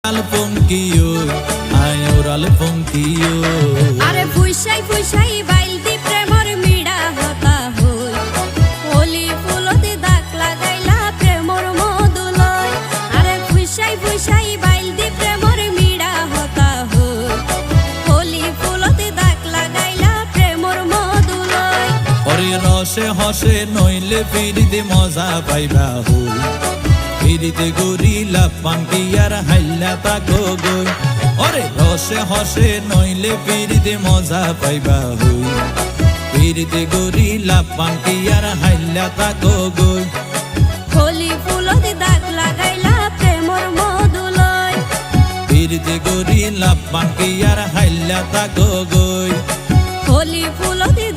Alfonquillo, ay, ahora Alfonquillo. আরে ফুইসাই ফুইসাই বাইলতি প্রেমর মিড়া হতা হই হোলি ফুলতে দাগ লাগাইলা প্রেমর মধুলয় আরে ফুইসাই ফুইসাই বাইলতি প্রেমর মিড়া হতা হই হোলি ফুলতে দাগ লাগাইলা প্রেমর মধুলয় ওরে রসে হসে নইলে ফিরিতে মজা পাইবা হই ফিরিতে গরিলা পানকি আর হাইলা তাকো গই ওরে রসে হসে নইলে ফিরিতে মজা পাইবা হই ফিরিতে গরিলা পানকি আর হাইলা তাকো গই হোলি ফুলতে দাগ লাগাইলা প্রেমর মধুলয় ফিরিতে গরিলা পানকি আর হাইলা তাকো গই হোলি ফুলতে